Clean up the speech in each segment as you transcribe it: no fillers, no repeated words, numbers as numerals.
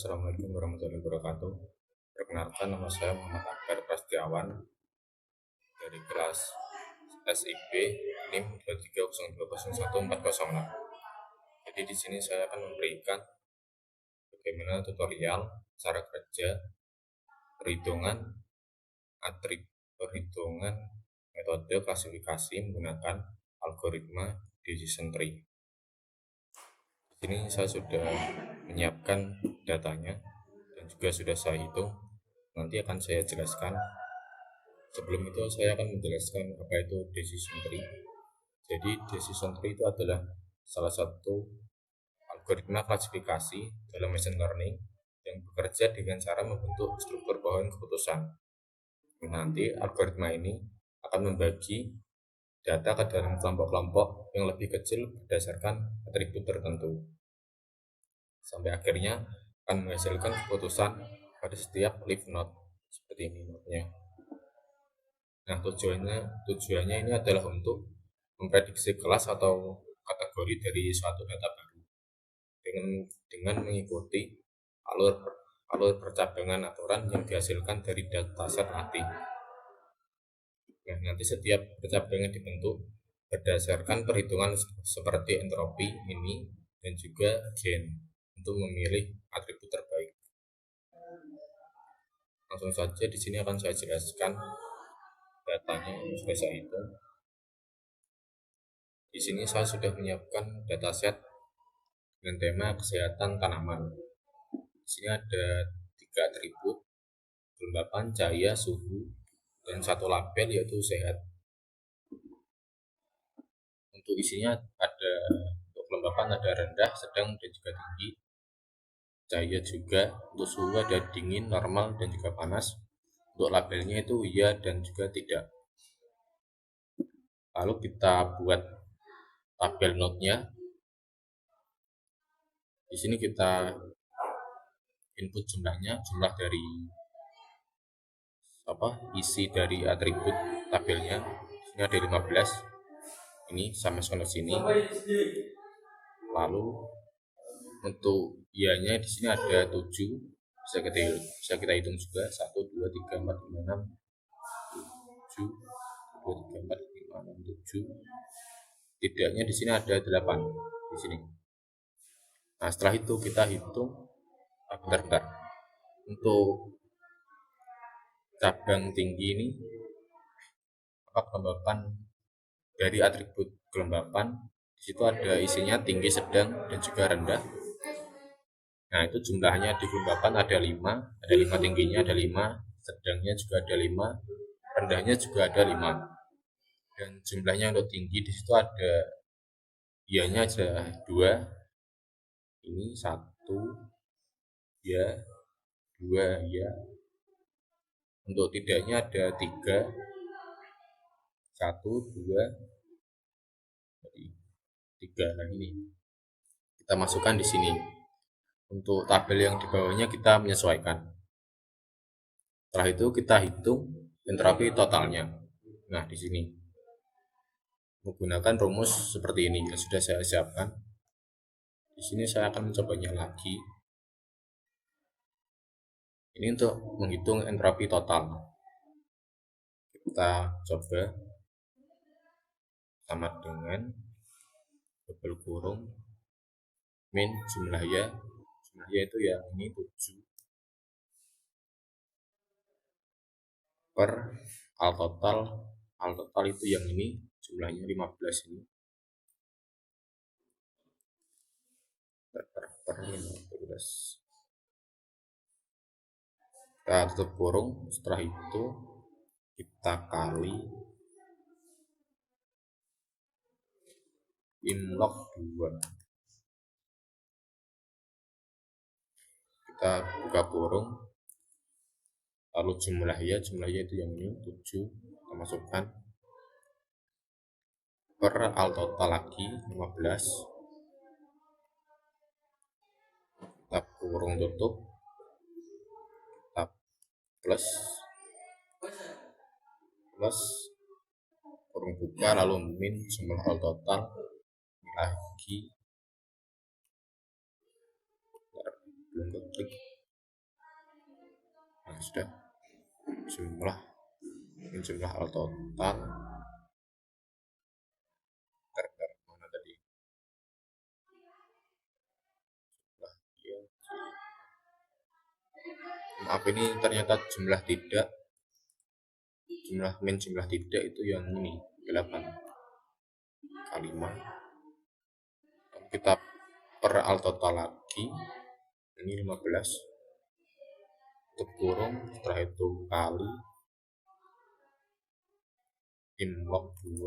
Assalamualaikum warahmatullahi wabarakatuh. Perkenalkan, nama saya Muhammad Akbar Prasetyawan dari kelas SIP NIM 230201406. Jadi di sini saya akan memberikan bagaimana tutorial cara kerja perhitungan perhitungan metode klasifikasi menggunakan algoritma decision tree. Di sini saya sudah menyiapkan datanya dan juga sudah saya hitung. Nanti akan saya jelaskan. Sebelum itu saya akan menjelaskan apa itu decision tree. Jadi decision tree itu adalah salah satu algoritma klasifikasi dalam machine learning yang bekerja dengan cara membentuk struktur pohon keputusan. Nanti algoritma ini akan membagi data ke dalam kelompok-kelompok yang lebih kecil berdasarkan atribut tertentu. Sampai akhirnya akan menghasilkan keputusan pada setiap leaf node seperti ini node-nya. Nah, tujuannya ini adalah untuk memprediksi kelas atau kategori dari suatu data baru dengan mengikuti alur percabangan aturan yang dihasilkan dari dataset latih. Nah, nanti setiap percabangan dibentuk berdasarkan perhitungan seperti entropi, ini dan juga gain untuk memilih atribut terbaik. Langsung saja di sini akan saya jelaskan datanya yang sudah saya hitung. Di sini saya sudah menyiapkan dataset dengan tema kesehatan tanaman. Di sini ada 3 atribut: kelembapan, cahaya, suhu, dan 1 label yaitu sehat. Untuk isinya ada, untuk kelembapan ada rendah, sedang, dan juga tinggi. Cahaya juga, untuk suhu ada dingin, normal, dan juga panas. Untuk labelnya itu iya dan juga tidak. Lalu kita buat tabel node-nya. Di sini kita input jumlahnya, jumlah dari isi dari atribut tabelnya. Ini ada 15. Ini sama ke sini. Lalu untuk ianya di sini ada 7. Bisa kita hitung juga 1 2 3 4 5 6 7 2 3 4 5 6 7. Tidaknya di sini ada 8 di sini. Nah, setelah itu kita hitung bentar. Untuk cabang tinggi ini kelembapan dari atribut kelembapan, di situ ada isinya tinggi, sedang, dan juga rendah. Nah, itu jumlahnya di kelembapan ada 5, ada 5 tingginya, ada 5, sedangnya juga ada 5, rendahnya juga ada 5. Dan jumlahnya untuk tinggi di situ ada ianya ada 2. Ini 1 ya, 2 ya. Untuk tidaknya ada 3. 1 2 3. Nah, ini kita masukkan di sini. Untuk tabel yang di bawahnya kita menyesuaikan. Setelah itu kita hitung entropi totalnya. Nah, di sini menggunakan rumus seperti ini yang sudah saya siapkan. Di sini saya akan mencobanya lagi. Ini untuk menghitung entropi total. Kita coba sama dengan double kurung min jumlahnya itu yang ini 7 per al total itu yang ini jumlahnya 15 ini per 15. Kita tutup kurung. Setelah itu kita kali inlog 2. Kita buka kurung, lalu jumlahnya itu yang ini 7 kita masukkan per al total lagi 15. Kita kurung tutup, kita plus kurung buka, lalu min jumlah al total lagi, belum klik. sudah jumlah L total. Mana tadi? Ya, maaf, ini ternyata jumlah tidak itu yang ini 8 kali 5. Kita per L total lagi, ini 15, tutup kurung, setelah itu kali in log 2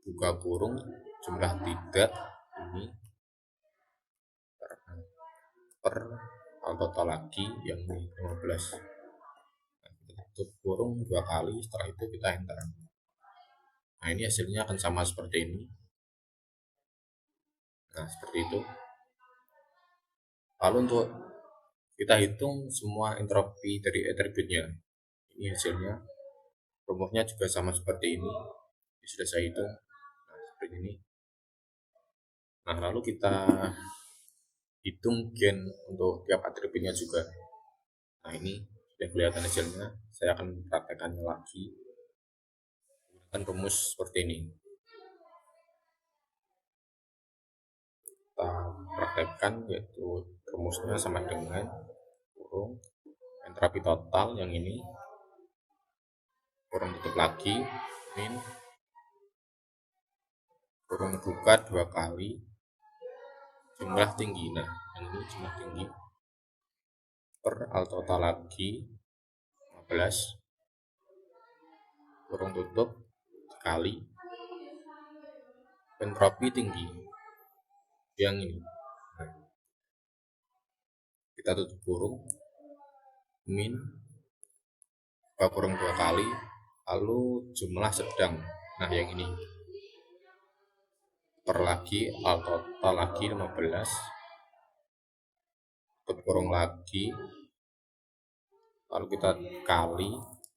buka kurung jumlah tidak ini per L total lagi yang ini 15. Kita tutup kurung 2 kali, setelah itu kita enter. Nah, ini hasilnya akan sama seperti ini. Nah, seperti itu. Lalu untuk kita hitung semua entropi dari atributnya. Ini hasilnya. Rumusnya juga sama seperti ini. Ini sudah saya hitung. Nah, seperti ini. Nah, lalu kita hitung gen untuk tiap atributnya juga. Nah, ini sudah kelihatan hasilnya. Saya akan praktekannya lagi. Menggunakan rumus seperti ini. Kita praktekkan, yaitu rumusnya sama dengan kurung entropi total yang ini, kurung tutup lagi, min kurung buka 2 kali jumlah tinggi. Nah, yang ini jumlah tinggi per L total lagi 15 kurung tutup kali entropi tinggi yang ini. Nah, kita tutup kurung, min buka kurung 2 kali, lalu jumlah sedang. Nah, yang ini per lagi L total lagi 15, tutup kurung lagi, lalu kita kali.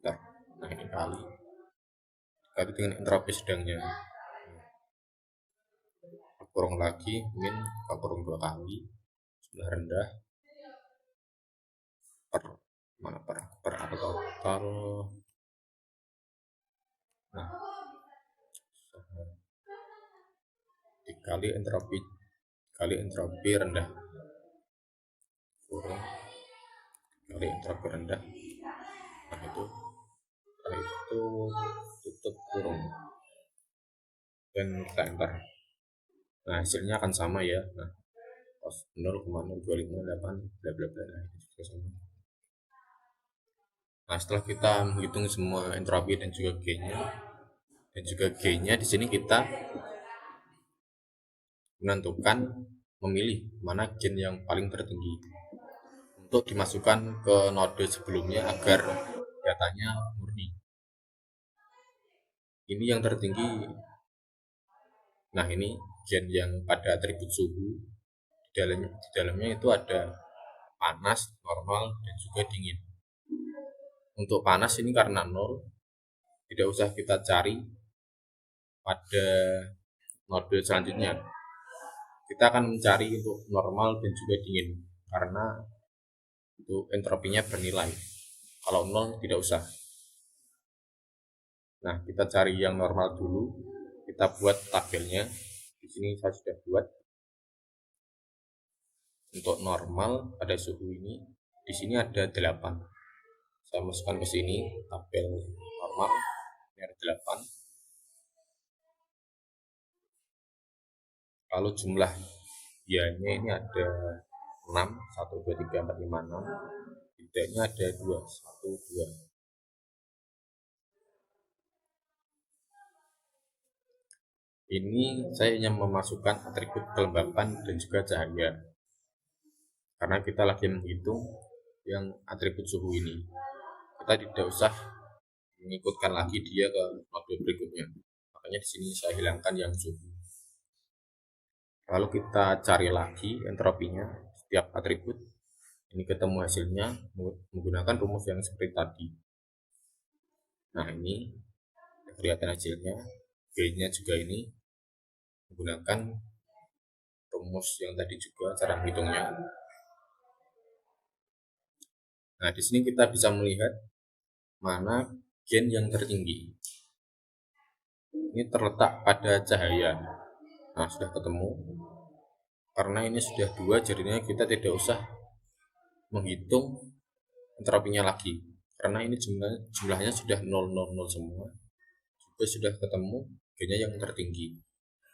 Nah, ini kali dengan entropi sedangnya. Kurung lagi, min kurung 2 kali jumlah rendah per L total. Nah, dikali entropi rendah, kurung kali entropi rendah. Nah, itu tutup kurung dan kita enter. Nah, hasilnya akan sama ya. Nah, 0,0258 bla bla bla. Nah, itu juga sama. Nah, setelah kita menghitung semua entropi dan juga G-nya di sini kita menentukan, memilih mana gen yang paling tertinggi untuk dimasukkan ke node sebelumnya agar datanya murni. Ini yang tertinggi. Nah, ini gen yang pada atribut suhu. Di dalamnya itu ada panas, normal, dan juga dingin. Untuk panas ini karena 0, tidak usah kita cari pada node selanjutnya. Kita akan mencari untuk normal dan juga dingin karena untuk entropinya bernilai. Kalau 0 tidak usah. Nah, kita cari yang normal dulu. Kita buat tabelnya. Di sini saya sudah buat. Untuk normal pada suhu ini, di sini ada 8. Saya masukkan ke sini tabel normal. Ini ada 8. Lalu jumlah Y-nya ini ada 6, 1, 2, 3, 4, 5, 6. Tidaknya ada 2, 1, 2. Ini saya hanya memasukkan atribut kelembapan dan juga cahaya, karena kita lagi menghitung yang atribut suhu ini. Kita tidak usah mengikutkan lagi dia ke node berikutnya. Makanya di sini saya hilangkan yang suhu. Lalu kita cari lagi entropinya setiap atribut. Ini ketemu hasilnya menggunakan rumus yang seperti tadi. Nah, ini kelihatan hasilnya. G-nya juga ini menggunakan rumus yang tadi juga cara menghitungnya. Nah, di sini kita bisa melihat mana gen yang tertinggi. Ini terletak pada cahaya. Nah, sudah ketemu. Karena ini sudah 2, jadinya kita tidak usah menghitung entropinya lagi. Karena ini jumlahnya sudah 000 semua. Juga sudah ketemu gennya yang tertinggi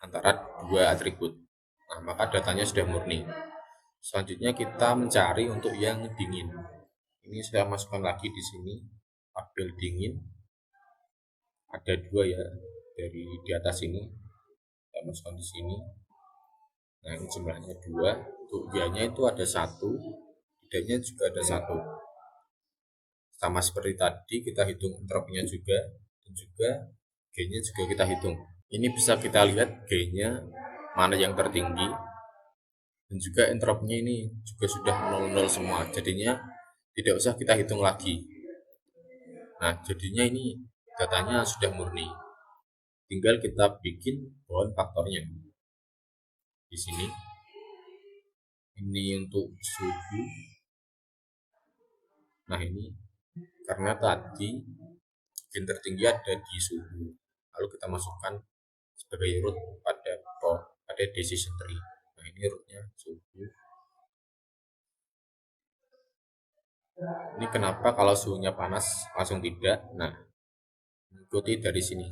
antara 2 atribut. Nah, maka datanya sudah murni. Selanjutnya kita mencari untuk yang dingin. Ini saya masukkan lagi di sini tabel dingin. Ada 2 ya dari di atas ini. Saya masukkan di sini. Nah, ini jumlahnya 2. Untuk Y-nya itu ada 1, D-nya juga ada 1. Sama seperti tadi kita hitung entropinya juga, dan juga G-nya juga kita hitung. Ini bisa kita lihat G-nya mana yang tertinggi, dan juga entropinya ini juga sudah 00 semua. Jadinya tidak usah kita hitung lagi. Nah, jadinya ini datanya sudah murni. Tinggal kita bikin bahan faktornya. Di sini ini untuk suhu. Nah, ini karena tadi gen tertinggi ada di suhu. Lalu kita masukkan sebagai root pada decision tree. Nah, ini rootnya suhu. Ini kenapa kalau suhunya panas langsung tidak? Nah, ikuti dari sini.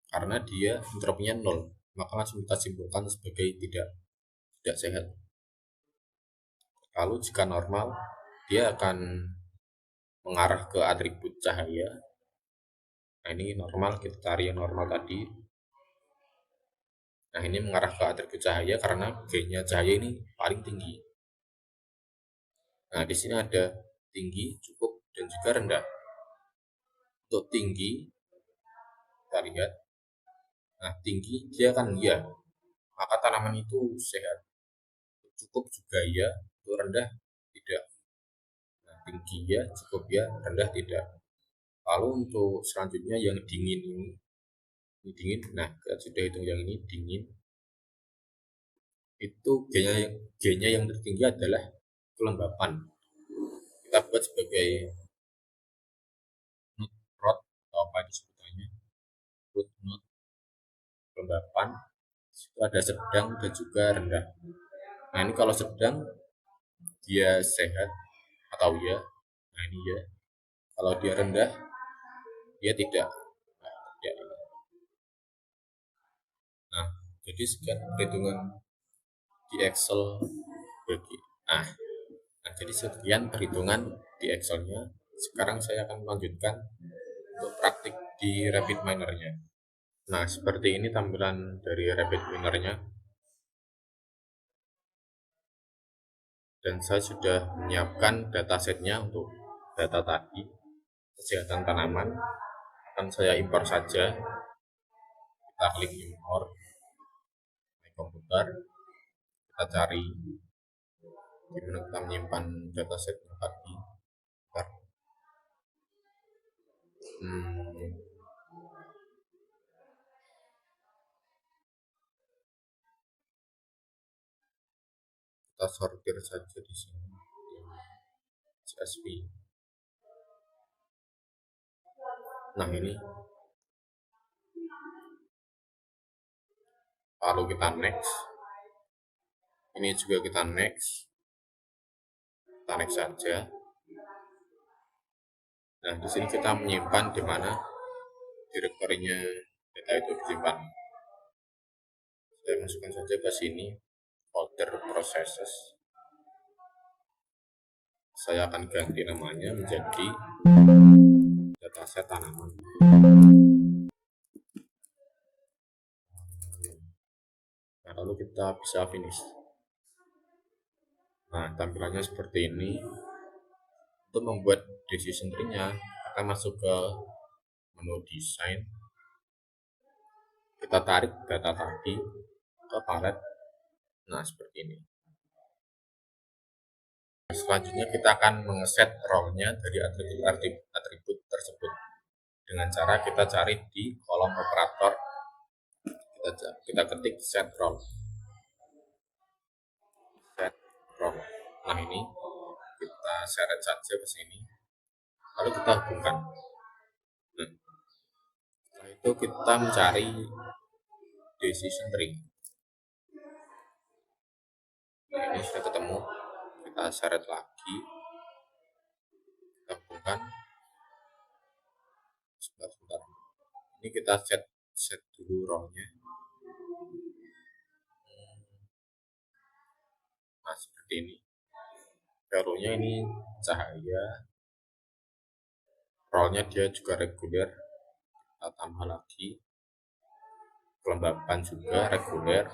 Karena dia entropinya 0, maka langsung kita simpulkan sebagai tidak sehat. Lalu jika normal, dia akan mengarah ke atribut cahaya. Nah, ini normal, kita cari yang normal tadi. Nah, ini mengarah ke atribut cahaya karena G-nya cahaya ini paling tinggi. Nah, di sini ada tinggi, cukup, dan juga rendah. Untuk tinggi, kita lihat. Nah, tinggi dia kan ya, maka tanaman itu sehat. Cukup juga ya, untuk rendah tidak. Nah, tinggi ya, cukup ya, rendah tidak. Lalu untuk selanjutnya yang dingin ini dingin. Nah, kita sudah hitung yang ini dingin. Itu G-nya yang tertinggi adalah kelembapan. Kita buat sebagai node rod atau apa disebutnya, root node kelembapan. Itu ada sedang dan juga rendah. Nah, ini kalau sedang dia sehat atau ya. Nah, ini ya. Kalau dia rendah dia tidak. Nah, tidak. Nah, jadi sekian perhitungan di Excel bagi jadi sekian perhitungan di Excelnya. Sekarang saya akan melanjutkan untuk praktik di Rapid Miner-nya. Nah, seperti ini tampilan dari Rapid Miner-nya. Dan saya sudah menyiapkan datasetnya untuk data tadi, kesehatan tanaman. Akan saya impor saja. Kita klik impor di komputer. Kita cari di mana kita menyimpan datasetnya tadi. Kita sortir saja di sini CSV. Nah, ini lalu kita next. Ini juga kita next. Kita next saja. Nah, di sini kita menyimpan di mana direktorinya data itu disimpan. Saya masukkan saja ke sini folder processes. Saya akan ganti namanya menjadi dataset tanaman. Nah, lalu kita bisa finish. Nah, tampilannya seperti ini. Untuk membuat decision tree-nya, kita masuk ke menu desain. Kita tarik data tadi ke palet. Nah, seperti ini. Selanjutnya kita akan mengeset role-nya dari atribut tersebut dengan cara kita cari di kolom operator. Kita ketik set role. Nah, ini kita seret saja ke sini, lalu kita hubungkan. Nah, setelah itu kita mencari decision tree. Nah, ini sudah ketemu, kita seret lagi, kita hubungkan. Sebentar. Ini kita set dulu role-nya. Nah, seperti ini. Role-nya ini cahaya. Role-nya dia juga reguler. Kita tambah lagi. Kelembapan juga reguler.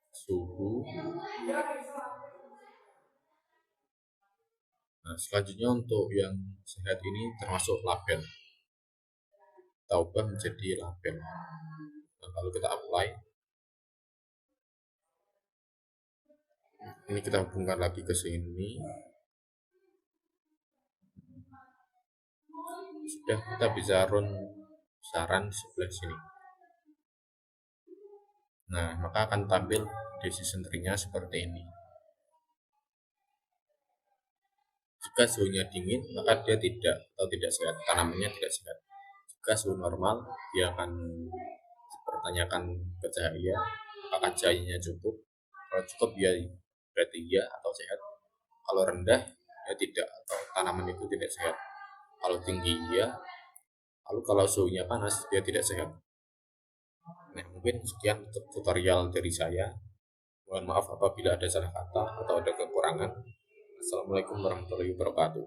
Suhu. Nah, selanjutnya untuk yang sehat ini termasuk label. Kita ubah menjadi label. Nah, lalu kita apply. Ini kita hubungkan lagi ke sini. Sudah, kita bisa run saran di sebelah sini. Nah, maka akan tampil decision tree-nya seperti ini. Jika suhunya dingin, maka dia tidak sehat, tanamannya tidak sehat. Jika suhu normal, dia akan bertanyakan ke cahaya, apakah cahayanya cukup. Kalau cukup, ya berarti iya atau sehat. Kalau rendah, ya tidak, atau tanaman itu tidak sehat. Kalau tinggi, iya. Lalu kalau suhunya panas, dia tidak sehat. Nah, mungkin sekian untuk tutorial dari saya. Mohon maaf apabila ada salah kata atau ada kekurangan. Assalamualaikum warahmatullahi wabarakatuh.